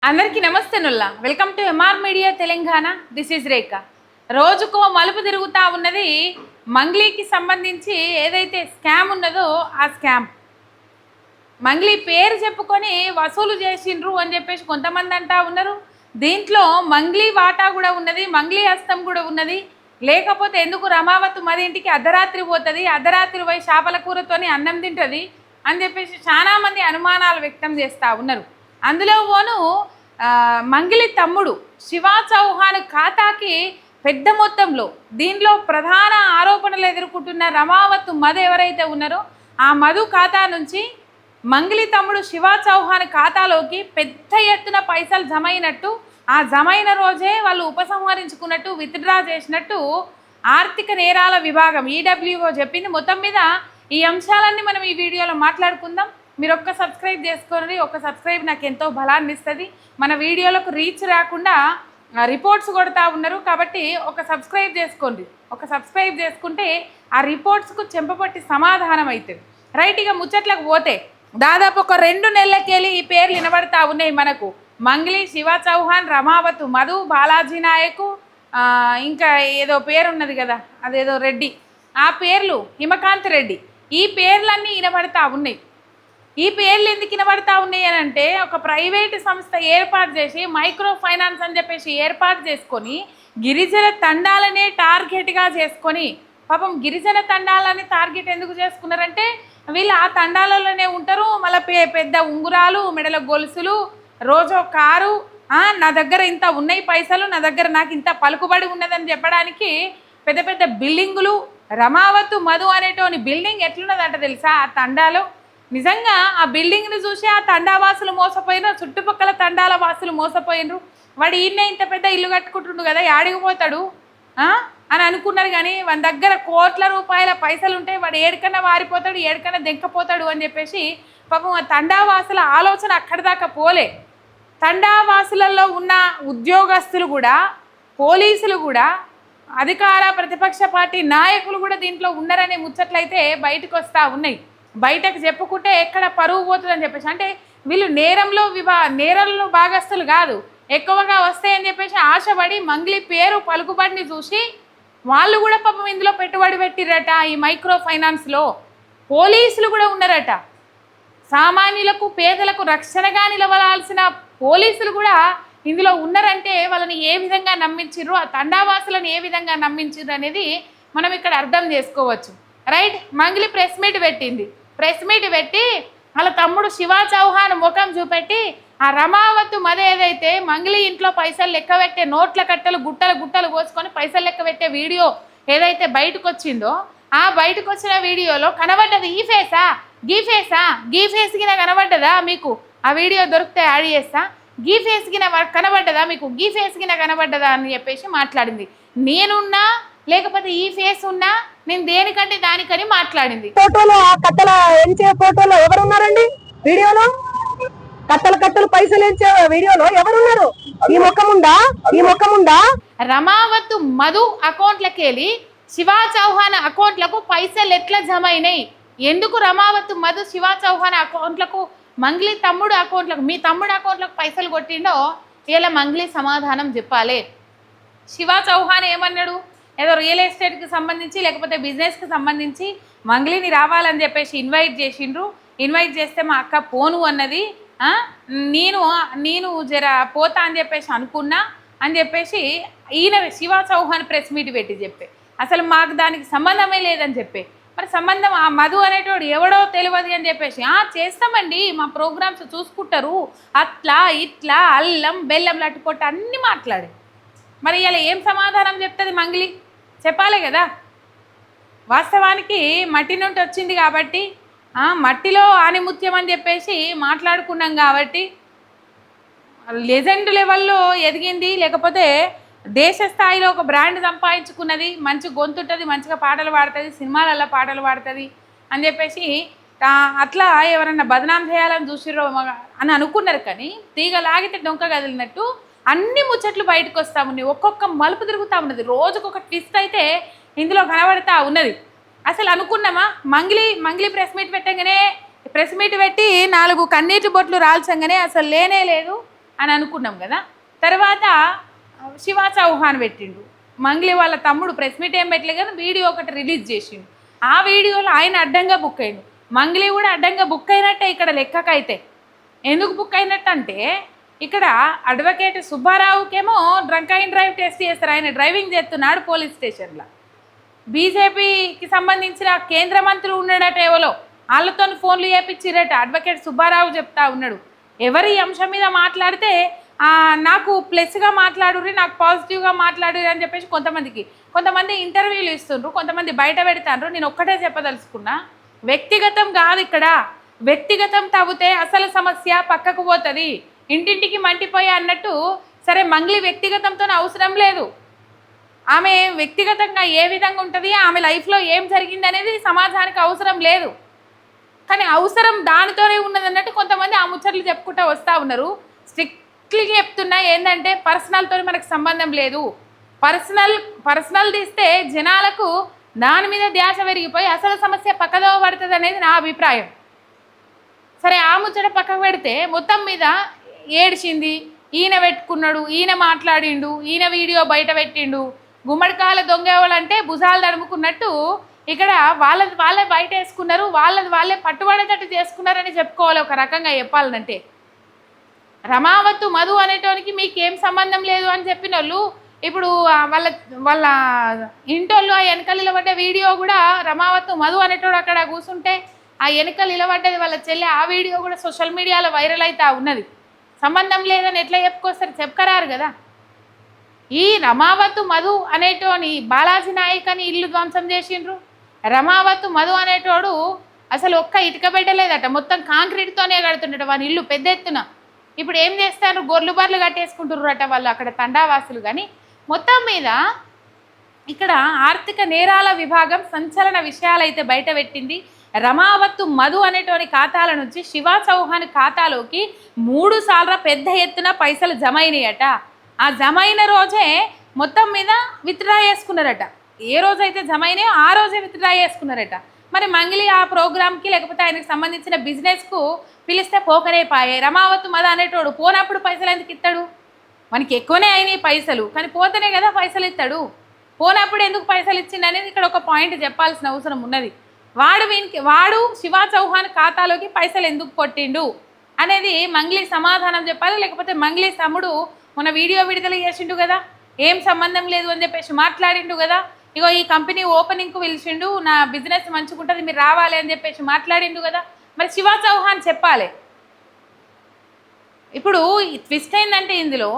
అందరికీ నమస్తే నుల్లా welcome to MR media Telangana. This is Rekha. రోజుకో మలుపు తిరుగుతూ ఉన్నది మంగ్లీకి సంబంధించి ఏదైతే స్కామ్ ఉన్నదో ఆ స్కామ్. మంగ్లీ పేరు చెప్పుకొని వసూలు చేసిండ్రు అని చెప్పేసి కొంతమంది అంటా ఉన్నారు. దీంట్లో మంగ్లీ వాటా కూడా ఉన్నది, మంగ్లీ హస్తం కూడా ఉన్నది. లేకపోతే ఎందుకు రమావతి మరింటికి అర్ధరాత్రి పోతుంది, అర్ధరాత్రి పోయి చేపల కూరతోని అన్నం తింటుంది అని చెప్పేసి చాలామంది అనుమానాలు వ్యక్తం చేస్తూ ఉన్నారు. అందులో పోను మంగ్లీ తమ్ముడు శివ చౌహాన్ ఖాతాకి పెద్ద మొత్తంలో దీనిలో ప్రధాన ఆరోపణలు ఎదుర్కొంటున్న రమావత్ మధు ఎవరైతే ఉన్నారో ఆ మధు ఖాతా నుంచి మంగ్లీ తమ్ముడు శివ చౌహాన్ ఖాతాలోకి పెద్ద ఎత్తున పైసలు జమ అయినట్టు, ఆ జమ అయిన రోజే వాళ్ళు ఉపసంహరించుకున్నట్టు, విత్డ్రా చేసినట్టు ఆర్థిక నేరాల విభాగం ఈడబ్ల్యూఓ చెప్పింది. మొత్తం మీద ఈ అంశాలన్నీ మనం ఈ వీడియోలో మాట్లాడుకుందాం. మీరు ఒక్క సబ్స్క్రైబ్ చేసుకోండి. ఒక సబ్స్క్రైబ్ నాకు ఎంతో బలాన్ని ఇస్తుంది. మన వీడియోలకు రీచ్ రాకుండా రిపోర్ట్స్ కొడతా ఉన్నారు కాబట్టి ఒక సబ్స్క్రైబ్ చేసుకోండి. ఒక సబ్స్క్రైబ్ చేసుకుంటే ఆ రిపోర్ట్స్కు చెంపపట్టి సమాధానం అవుతుంది. రైట్, ఇక ముచ్చట్లకు పోతే దాదాపు ఒక 2 నెలలకెళ్ళి ఈ పేర్లు వినబడతా ఉన్నాయి మనకు. మంగ్లీ, శివ చౌహాన్, రమావత్ మధు, బాలాజీ నాయకు, ఇంకా ఏదో పేరు ఉన్నది కదా, అదేదో రెడ్డి, ఆ పేర్లు హిమకాంత్ రెడ్డి, ఈ పేర్లన్నీ వినబడతా ఉన్నాయి. ఈ పేర్లు ఎందుకు వినబడతా ఉన్నాయి అని అంటే, ఒక ప్రైవేటు సంస్థ ఏర్పాటు చేసి మైక్రో ఫైనాన్స్ అని చెప్పేసి ఏర్పాటు చేసుకొని గిరిజన తండాలనే టార్గెట్గా చేసుకొని, పాపం గిరిజన తండాలని టార్గెట్ ఎందుకు చేసుకున్నారంటే వీళ్ళు ఆ తండాలలోనే ఉంటారు. మళ్ళీ పెద్ద ఉంగురాలు, మెడల గొలుసులు, రోజో కారు, నా దగ్గర ఇంత ఉన్నాయి పైసలు, నా దగ్గర నాకు ఇంత పలుకుబడి ఉన్నదని చెప్పడానికి పెద్ద పెద్ద బిల్డింగులు. రమావత్ మధు అనేటోని బిల్డింగ్ ఎట్లున్నదంట తెలుసా ఆ తండాలో. నిజంగా ఆ బిల్డింగ్ని చూసి ఆ తండావాసులు మోసపోయినారు, చుట్టుపక్కల తండాల వాసులు మోసపోయినరు. వాడు ఈయనే ఇంత పెద్ద ఇల్లు కట్టుకుంటుండు కదా, ఆడిగిపోతాడు అని అనుకున్నారు. కానీ మన దగ్గర కోట్ల రూపాయల పైసలు ఉంటే వాడు ఏడికన్నా వారిపోతాడు, ఏడికన్నా దెంకపోతాడు అని చెప్పేసి పాపం ఆ తండావాసుల ఆలోచన అక్కడి దాకా పోలే. తండావాసులలో ఉన్న ఉద్యోగస్తులు కూడా, పోలీసులు కూడా, అధికార ప్రతిపక్ష పార్టీ నాయకులు కూడా దీంట్లో ఉన్నారనే ముచ్చట్లయితే బయటకు వస్తూ ఉన్నాయి. బయటకు చెప్పుకుంటే ఎక్కడ పరువు పోతుందని చెప్పేసి, అంటే వీళ్ళు నేరంలో భాగస్తులు కాదు, ఎక్కువగా వస్తాయని చెప్పేసి ఆశపడి మంగ్లీ పేరు పలుకుబడిని చూసి వాళ్ళు కూడా పాపం ఇందులో పెట్టుబడి పెట్టిరట. ఈ మైక్రో ఫైనాన్స్లో పోలీసులు కూడా ఉన్నారట. సామాన్యులకు, పేదలకు రక్షణగా నిలవాల్సిన పోలీసులు కూడా ఇందులో ఉన్నారంటే వాళ్ళని ఏ విధంగా నమ్మించిర్రు, ఆ తండావాసులను ఏ విధంగా నమ్మించిర్రు అనేది మనం ఇక్కడ అర్థం చేసుకోవచ్చు. రైట్, మంగ్లీ ప్రెస్ మీట్ పెట్టింది. ప్రెస్ మీట్ పెట్టి వాళ్ళ తమ్ముడు శివ చౌహాన్ ముఖం చూపెట్టి ఆ రమావత్ మధు ఏదైతే మంగ్లీ ఇంట్లో పైసలు లెక్క పెట్టే నోట్ల కట్టలు గుట్టలు పోసుకొని పైసలు లెక్క పెట్టే వీడియో ఏదైతే బయటకు వచ్చిందో, ఆ బయటకు వచ్చిన వీడియోలో కనబడ్డది ఈ ఫేసా, గీ ఫేస్ కింద కనబడ్డదా మీకు? ఆ వీడియో దొరికితే యాడ్ చేస్తా. గీ ఫేస్ కింద కనబడ్డదా మీకు? గీ ఫేస్ కింద కనబడ్డదా అని చెప్పేసి మాట్లాడింది. నేనున్నా లేకపోతే ఈ ఫేస్ ఉన్నా నేను దేనికంటే దానికని మాట్లాడింది. ఫోటోలో కట్టల ఎంచే ఫోటోలో ఎవరున్నారండి? వీడియోలో కట్టలు పైసలు ఎంచే వీడియోలో ఎవరున్నారు? ఈ ముఖముందా రమావత్ మధు అకౌంట్లకి వెళ్ళి శివ చౌహాన్ అకౌంట్లకు పైసలు ఎట్లా జమ అయినాయి? ఎందుకు రమావత్ మధు శివ చౌహాన్ అకౌంట్లకు, మంగ్లీ తమ్ముడు అకౌంట్లకు, మీ తమ్ముడు అకౌంట్లకు పైసలు కొట్టిండో ఇలా మంగ్లీ సమాధానం చెప్పాలి. శివ చౌహాన్ ఏమన్నాడు? ఏదో రియల్ ఎస్టేట్కి సంబంధించి లేకపోతే బిజినెస్కి సంబంధించి మంగ్లీని రావాలని చెప్పేసి ఇన్వైట్ చేసిండ్రు. ఇన్వైట్ చేస్తే మా అక్క పోను అన్నది. నేను జర పోతా అని చెప్పేసి అనుకున్నా అని చెప్పేసి ఈయన శివ చౌహాన్ ప్రెస్ మీట్ పెట్టి చెప్పే, అసలు మాకు దానికి సంబంధమే లేదని చెప్పే. మరి సంబంధం ఆ మధు అనేటోడు ఎవడో తెలియదు అని చెప్పేసి చేస్తామండి, మా ప్రోగ్రామ్స్ చూసుకుంటారు, అట్లా ఇట్లా అల్లం బెల్లం లట్టుకొట్టు అన్నీ మాట్లాడే. మరి ఇలా ఏం సమాధానం చెప్తుంది మంగ్లీ? చెప్పాలి కదా. వాస్తవానికి మట్టి నుండి వచ్చింది కాబట్టి, మట్టిలో ఆనిముత్యం అని చెప్పేసి మాట్లాడుకున్నాం కాబట్టి లెజెండ్ లెవెల్లో ఎదిగింది, లేకపోతే దేశ స్థాయిలో ఒక బ్రాండ్ సంపాదించుకున్నది, మంచి గొంతుంటుంది, మంచిగా పాటలు పాడుతుంది, సినిమాలలో పాటలు పాడుతుంది అని చెప్పేసి అట్లా ఎవరన్నా బదనాం చేయాలని చూసిర్రో అని అనుకున్నారు. కానీ తీగ లాగితే డొంక కదిలినట్టు అన్ని ముచ్చట్లు బయటకు వస్తూ ఉన్నాయి. ఒక్కొక్క మలుపు తిరుగుతూ ఉన్నది. రోజుకొక ట్విస్ట్ అయితే ఇందులో కనబడతా ఉన్నది. అసలు అనుకున్నామా మంగ్లీ ప్రెస్ మీట్ పెట్టగానే, ప్రెస్ మీట్ పెట్టి 4 కన్నీటి బొట్లు రాల్చంగానే అసలు లేనే లేదు అని అనుకున్నాం కదా. తర్వాత శివ చౌహాన్ పెట్టిండు, మంగ్లీ వాళ్ళ తమ్ముడు ప్రెస్ మీట్ ఏం పెట్టలే కానీ వీడియో ఒకటి రిలీజ్ చేసిండు. ఆ వీడియోలో ఆయన అడ్డంగా బుక్ అయ్యిండు, మంగ్లీ కూడా అడ్డంగా బుక్ అయినట్టే ఇక్కడ లెక్కకైతే. ఎందుకు బుక్ అయినట్టు అంటే ఇక్కడ అడ్వకేట్ సుబ్బారావుకేమో డ్రంక్ అండ్ డ్రైవ్ టెస్ట్ చేస్తారు, ఆయన డ్రైవింగ్ చేస్తున్నాడు పోలీస్ స్టేషన్లో. బీజేపీకి సంబంధించిన కేంద్ర మంత్రులు ఉన్నాడట ఎవరో, వాళ్ళతో ఫోన్లు చేపించిరట. అడ్వకేట్ సుబ్బారావు చెప్తా ఉన్నాడు, ఎవరి అంశం మీద మాట్లాడితే నాకు ప్లస్గా మాట్లాడుర్రి, నాకు పాజిటివ్గా మాట్లాడుర్రి అని చెప్పేసి కొంతమంది ఇంటర్వ్యూలు ఇస్తుండ్రు, కొంతమంది బయట పెడతాండ్రు. నేను ఒక్కటే చెప్పదలుచుకున్నా, వ్యక్తిగతం కాదు ఇక్కడ. వ్యక్తిగతం తవ్వితే అసలు సమస్య పక్కకు పోతుంది, ఇంటింటికి మంటిపోయా అన్నట్టు. సరే మంగ్లీ వ్యక్తిగతంతో అవసరం లేదు, ఆమె వ్యక్తిగతంగా ఏ విధంగా ఉంటుంది, ఆమె లైఫ్లో ఏం జరిగింది అనేది సమాజానికి అవసరం లేదు. కానీ అవసరం దానితోనే ఉన్నది అన్నట్టు కొంతమంది ఆ ముచ్చట్లు చెప్పుకుంటూ వస్తూ ఉన్నారు. స్ట్రిక్ట్లీ చెప్తున్నా ఏంటంటే పర్సనల్తో మనకు సంబంధం లేదు. పర్సనల్ తీస్తే జనాలకు దాని మీద ధ్యాస పెరిగిపోయి అసలు సమస్య పక్కదోవ పడుతుంది అనేది నా అభిప్రాయం. సరే ఆ ముచ్చట పక్కకు పెడితే మొత్తం మీద ఏడ్చింది, ఈయన పెట్టుకున్నాడు, ఈయన మాట్లాడిండు, ఈయన వీడియో బయట పెట్టిండు. గుమ్మడికాయల దొంగేవాళ్ళంటే భుజాలు తడుముకున్నట్టు ఇక్కడ వాళ్ళే బయట వేసుకున్నారు, వాళ్ళే పట్టుబడేటట్టు చేసుకున్నారని చెప్పుకోవాలి. ఒక రకంగా చెప్పాలంటే రమావత్తు మధు అనేటోనికి మీకేం సంబంధం లేదు అని చెప్పిన వాళ్ళు ఇప్పుడు వాళ్ళ ఇంటోళ్ళు ఆ వెనకలు నిలబడ్డ వీడియో కూడా రమావత్తు మధు అనేటోడు అక్కడ కూర్చుంటే ఆ వెనకలు నిలబడ్డది వాళ్ళ చెల్లె, ఆ వీడియో కూడా సోషల్ మీడియాలో వైరల్ అవుతా ఉన్నది. సంబంధం లేదని ఎట్లా చెప్పుకొస్తారు, చెప్పుకరారు కదా. ఈ రమావత్తు మధు అనేటోని బాలాజీ నాయక్ అని ఇల్లు ధ్వంసం చేసిండ్రు. రమావత్తు మధు అనేటోడు అసలు ఒక్క ఇటుక పెట్టలేదట, మొత్తం కాంక్రీట్తోనే కడుతుండట వాని ఇల్లు పెద్ద ఎత్తున. ఇప్పుడు ఏం చేస్తారు, గొర్రెలు బర్రెలు కట్టేసుకుంటుర్రట వాళ్ళు అక్కడ తండావాసులు. కానీ మొత్తం మీద ఇక్కడ ఆర్థిక నేరాల విభాగం సంచలన విషయాలైతే బయట పెట్టింది. రమావత్తు మధు అనేటోని ఖాతాల నుంచి శివ చౌహాన్ ఖాతాలోకి 3 సార్లు పెద్ద ఎత్తున పైసలు జమ అయినాయట. ఆ జమ అయిన రోజే మొత్తం మీద విత్డ్రా చేసుకున్నారట. ఏ రోజైతే జమ అయినాయో ఆ రోజే విత్డ్రా చేసుకున్నారట. మరి మంగ్లీ ఆ ప్రోగ్రామ్కి లేకపోతే ఆయనకు సంబంధించిన బిజినెస్కు పిలిస్తే పోకనే పాయే. రమావత్తు మధు అనేటోడు పోనప్పుడు పైసలు ఎందుకు ఇస్తాడు, మనకి ఎక్కువనే అయినాయి పైసలు, కానీ పోతేనే కదా పైసలు ఇస్తాడు. పోనప్పుడు ఎందుకు పైసలు ఇచ్చిండు అనేది ఇక్కడ ఒక పాయింట్ చెప్పాల్సిన అవసరం ఉన్నది. వాడు శివ చౌహాన్ ఖాతాలోకి పైసలు ఎందుకు కొట్టిండు అనేది మంగ్లీ సమాధానం చెప్పాలి. లేకపోతే మంగ్లీ తమ్ముడు మొన్న వీడియో విడుదల చేసిండు కదా, ఏం సంబంధం లేదు అని చెప్పేసి మాట్లాడిండు కదా. ఇగో ఈ కంపెనీ ఓపెనింగ్కు పిలిచిండు, నా బిజినెస్ మంచుకుంటుంది మీరు రావాలి అని చెప్పేసి మాట్లాడిండు కదా. మరి శివ చౌహాన్ చెప్పాలి. ఇప్పుడు ట్విస్ట్ ఏంటంటే ఇందులో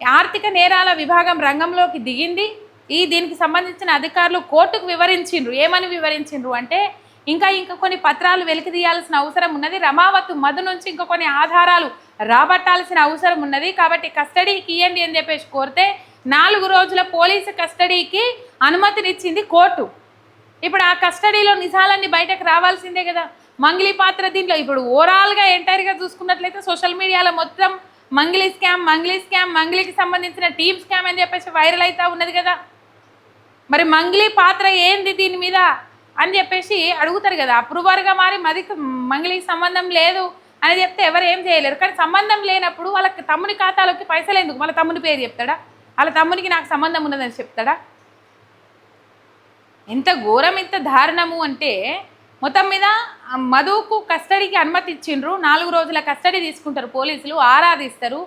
ఆర్థిక నేరాల విభాగం రంగంలోకి దిగింది. దీనికి సంబంధించిన అధికారులు కోర్టుకు వివరించిండ్రు. ఏమని వివరించిండ్రు అంటే ఇంకా కొన్ని పత్రాలు వెలికి తీయాల్సిన అవసరం ఉన్నది, రమావత్తు మధు నుంచి ఇంకా కొన్ని ఆధారాలు రాబట్టాల్సిన అవసరం ఉన్నది, కాబట్టి కస్టడీకి ఇవ్వండి అని చెప్పేసి కోరితే 4 రోజుల పోలీసు కస్టడీకి అనుమతినిచ్చింది కోర్టు. ఇప్పుడు ఆ కస్టడీలో నిజాలన్నీ బయటకు రావాల్సిందే కదా. మంగ్లీ పాత్ర దీంట్లో ఇప్పుడు ఓవరాల్గా ఎంటైర్గా చూసుకున్నట్లయితే సోషల్ మీడియాలో మొత్తం మంగ్లీ స్కామ్, మంగ్లీకి సంబంధించిన టీమ్ స్కామ్ అని చెప్పేసి వైరల్ అవుతూ ఉన్నది కదా. మరి మంగ్లీ పాత్ర ఏంది దీని మీద అని చెప్పేసి అడుగుతారు కదా. అప్రూవర్గా మారి మంగ్లీకి సంబంధం లేదు అని చెప్తే ఎవరు ఏం చేయలేరు. కానీ సంబంధం లేనప్పుడు వాళ్ళకి తమ్ముని ఖాతాలోకి పైసలు ఎందుకు, వాళ్ళ తమ్ముని పేరు చెప్తాడా, వాళ్ళ తమ్మునికి నాకు సంబంధం ఉన్నదని చెప్తాడా? ఎంత ఘోరం, ఎంత దారుణము అంటే మొత్తం మీద మధుకు కస్టడీకి అనుమతి ఇచ్చిండ్రు. 4 రోజుల కస్టడీ తీసుకుంటారు పోలీసులు, ఆరాధిస్తారు.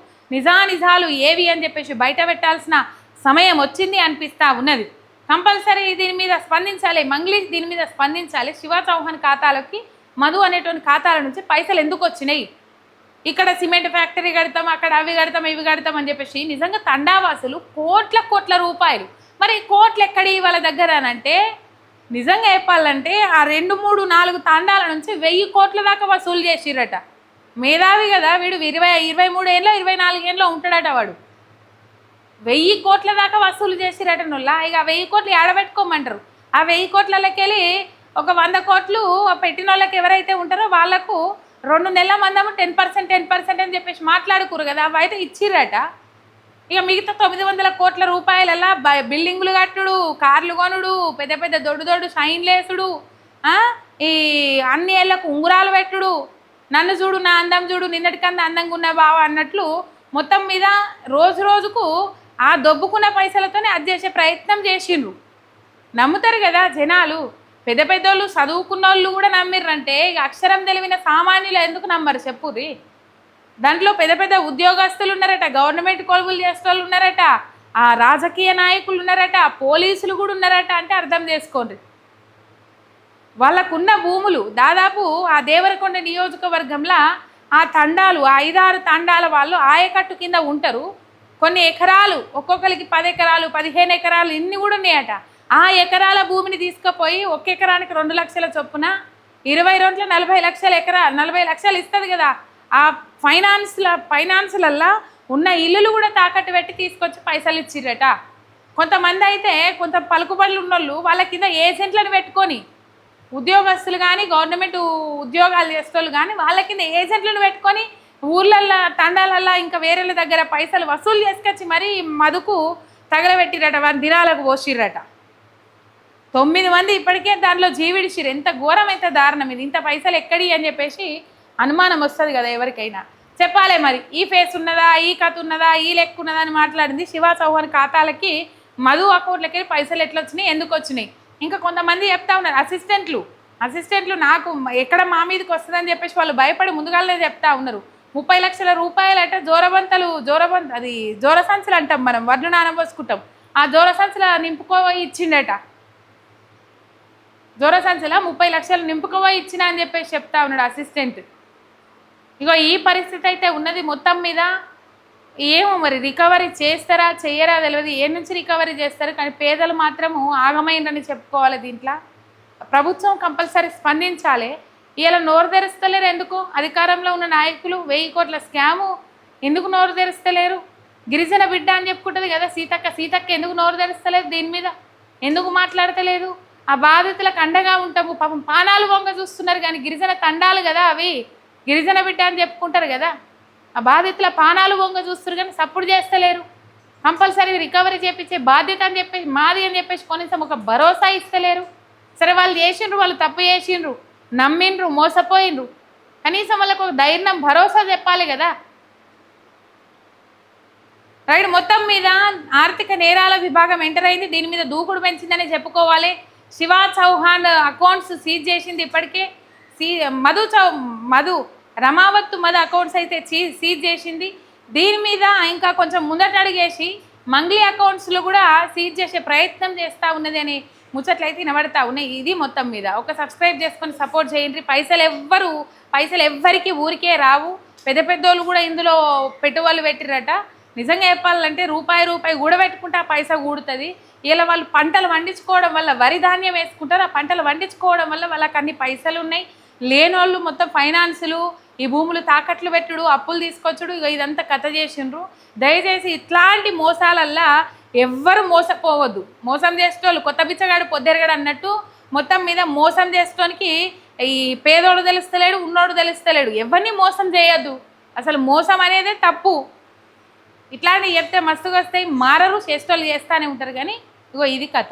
నిజాలు ఏవి అని చెప్పేసి బయట పెట్టాల్సిన సమయం వచ్చింది అనిపిస్తూ ఉన్నది. కంపల్సరీ దీని మీద స్పందించాలి, మంగ్లీ దీని మీద స్పందించాలి. శివ చౌహాన్ ఖాతాలోకి మధు అనేటువంటి ఖాతాల నుంచి పైసలు ఎందుకు వచ్చినాయి, ఇక్కడ సిమెంట్ ఫ్యాక్టరీ కడతాం, అక్కడ అవి కడతాం, ఇవి కడతాం అని చెప్పేసి నిజంగా తండావాసులు కోట్ల రూపాయలు. మరి కోట్లు ఎక్కడి వాళ్ళ దగ్గర అనంటే నిజంగా చెప్పాలంటే ఆ 2, 3, 4 తాండాల నుంచి 1000 కోట్ల దాకా వసూలు చేసిరట. మేధావి కదా వీడు, 23 ఏళ్ళలో 24 ఏళ్ళలో ఉంటాడట వాడు. 1000 కోట్ల దాకా వసూలు చేసిరట నుల్లా. ఇక 1000 కోట్లు ఏడబెట్టుకోమంటారు. ఆ 1000 కోట్లకెళ్ళి ఒక 100 కోట్లు పెట్టిన వాళ్ళకి ఎవరైతే ఉంటారో వాళ్లకు 2 నెలల మందము 10% అని చెప్పేసి మాట్లాడుకురు కదా, అవి అయితే ఇచ్చిరట. ఇక మిగతా 900 కోట్ల రూపాయలలా బిల్డింగులు కట్టుడు, కార్లు కొనుడు, పెద్ద దొడ్డు షైన్లేసుడు, ఈ అన్ని ఏళ్ళకు ఉంగురాలు పెట్టుడు, నన్ను చూడు, నా అందం చూడు, నిన్నటికన్నా అందంగా ఉన్న బావ అన్నట్లు మొత్తం మీద రోజు రోజుకు ఆ దొబ్బుకున్న పైసలతోనే అది చేసే ప్రయత్నం చేసిండ్రు. నమ్ముతారు కదా జనాలు. పెద్ద పెద్దోళ్ళు చదువుకున్న వాళ్ళు కూడా నమ్మిర్రంటే ఇక అక్షరం తెలివిన సామాన్యులు ఎందుకు నమ్మరు చెప్పుర్రి. దాంట్లో పెద్ద పెద్ద ఉద్యోగస్తులు ఉన్నారట, గవర్నమెంట్ కొలువులు చేసే వాళ్ళు ఉన్నారట, ఆ రాజకీయ నాయకులు ఉన్నారట, పోలీసులు కూడా ఉన్నారట. అంటే అర్థం చేసుకోండి. వాళ్ళకున్న భూములు దాదాపు ఆ దేవరకొండ నియోజకవర్గంలో ఆ తండాలు, ఆ 5-6 తండాల వాళ్ళు ఆయకట్టు కింద ఉంటారు. కొన్ని ఎకరాలు, ఒక్కొక్కరికి 10 ఎకరాలు 15 ఎకరాలు ఇన్ని కూడా ఉన్నాయట. ఆ ఎకరాల భూమిని తీసుకుపోయి ఒక్క ఎకరానికి 2 లక్షల చొప్పున 22 40 లక్షల ఎకరా 40 లక్షలు ఇస్తుంది కదా. ఆ ఫైనాన్స్లల్లా ఉన్న ఇల్లులు కూడా తాకట్టు పెట్టి తీసుకొచ్చి పైసలు ఇచ్చిరట. కొంతమంది అయితే కొంత పలుకుబడులు ఉన్నోళ్ళు వాళ్ళ కింద ఏజెంట్లను పెట్టుకొని, ఉద్యోగస్తులు కానీ గవర్నమెంట్ ఉద్యోగాలు చేసేవాళ్ళు కానీ వాళ్ళ కింద ఏజెంట్లను పెట్టుకొని ఊర్లల్లో తండాలల్లో ఇంకా వేరేళ్ళ దగ్గర పైసలు వసూలు చేసుకొచ్చి మరీ మధుకు తగలబెట్టిరట, వారి దినాలకు పోసిర్రట. 9 మంది ఇప్పటికే దాంట్లో జీవిడిచిరు. ఎంత ఘోరం, ఎంత దారుణం ఇది. ఇంత పైసలు ఎక్కడి అని చెప్పేసి అనుమానం వస్తుంది కదా ఎవరికైనా. చెప్పాలి మరి, ఈ ఫేస్ ఉన్నదా, ఈ కథ ఉన్నదా, ఈ లెక్క ఉన్నదా అని మాట్లాడింది. శివ చౌహాన్ ఖాతాలకి మధు అకౌంట్లకి పైసలు ఎట్లా వచ్చినాయి, ఎందుకు వచ్చినాయి. ఇంకా కొంతమంది చెప్తా ఉన్నారు అసిస్టెంట్లు నాకు ఎక్కడ మా మీదకి వస్తుందని చెప్పేసి వాళ్ళు భయపడి ముందుగానే చెప్తా ఉన్నారు. 30 లక్షల రూపాయలట అది జోరసంచులు అంటాం మనం, వడ్లు నానబోసుకుంటాం. ఆ జోరసంచుల నింపుకోవై ఇచ్చిండట. జోరసంచుల 30 లక్షలు నింపుకోవై ఇచ్చిన అని చెప్పేసి చెప్తా ఉన్నాడు అసిస్టెంట్. ఇగో ఈ పరిస్థితి అయితే ఉన్నది మొత్తం మీద. ఏమో మరి రికవరీ చేస్తారా చెయ్యరా తెలియదు. ఏ నుంచి రికవరీ చేస్తారు, కానీ పేదలు మాత్రము ఆగమైందని చెప్పుకోవాలి. దీంట్లో ప్రభుత్వం కంపల్సరీ స్పందించాలి. ఇలా నోరు తెరుస్తలేరు ఎందుకు? అధికారంలో ఉన్న నాయకులు 1000 కోట్ల స్కాము ఎందుకు నోరు తెరుస్తలేరు? గిరిజన బిడ్డ అని చెప్పుకుంటుంది కదా సీతక్క ఎందుకు నోరు తెరుస్తలేదు? దీని మీద ఎందుకు మాట్లాడతలేదు? ఆ బాధితులకు అండగా ఉంటాము. పాపం పానాలు వంగ చూస్తున్నారు, కానీ గిరిజన తండాలు కదా అవి, గిరిజన బిడ్డ అని చెప్పుకుంటారు కదా. ఆ బాధితుల పానాలు వంగ చూస్తారు కానీ సపోర్ట్ చేస్తలేరు. కంపల్సరీ రికవరీ చేపించే బాధ్యత అని చెప్పేసి మాది అని చెప్పేసి కనీసం ఒక భరోసా ఇస్తలేరు. సరే వాళ్ళు చేసిండ్రు, వాళ్ళు తప్పు చేసిండ్రు, నమ్మిండ్రు, మోసపోయిండ్రు, కనీసం వాళ్ళకు ఒక ధైర్యం భరోసా చెప్పాలి కదా. రైట్, మొత్తం మీద ఆర్థిక నేరాల విభాగం ఎంటర్ అయింది. దీని మీద దూకుడు పెంచిందని చెప్పుకోవాలి. శివ చౌహాన్ అకౌంట్స్ సీజ్ చేసింది ఇప్పటికే. రమావత్ మధు అకౌంట్స్ అయితే సీజ్ చేసింది. దీని మీద ఇంకా కొంచెం ముందట అడిగేసి మంగ్లీ అకౌంట్స్లో కూడా సీజ్ చేసే ప్రయత్నం చేస్తూ ఉన్నది అని ముచ్చట్లయితే వినబడతా ఉన్నాయి. ఇది మొత్తం మీద ఒక సబ్స్క్రైబ్ చేసుకొని సపోర్ట్ చేయండి. పైసలు ఎవ్వరికి ఊరికే రావు. పెద్దోళ్ళు కూడా ఇందులో పెట్టుబడులు పెట్టిరట. నిజంగా చెప్పాలంటే రూపాయి కూడబెట్టుకుంటే ఆ పైసా కూడుతుంది. ఇలా వాళ్ళు పంటలు పండించుకోవడం వల్ల, వరి ధాన్యం వేసుకుంటారు, ఆ పంటలు పండించుకోవడం వల్ల వాళ్ళకి అన్ని పైసలు ఉన్నాయి. లేనోళ్ళు మొత్తం ఫైనాన్సులు, ఈ భూములు తాకట్లు పెట్టుడు, అప్పులు తీసుకొచ్చుడు, ఇదంతా కథ చేసిండ్రు. దయచేసి ఇట్లాంటి మోసాలల్లా ఎవ్వరు మోసపోవద్దు. మోసం చేసేటోళ్ళు కొత్త బిచ్చగాడు పొద్దెరగాడు అన్నట్టు మొత్తం మీద మోసం చేసేటోనికి ఈ పేదోడు తెలుస్తలేడు, ఉన్నోడు తెలుస్తలేడు. ఎవరిని మోసం చేయొద్దు. అసలు మోసం అనేదే తప్పు. ఇట్లాంటివి చెప్తే మస్తుగా వస్తాయి, మారరు, చేసేటోళ్ళు చేస్తూనే ఉంటారు. కానీ ఇగో ఇది కథ.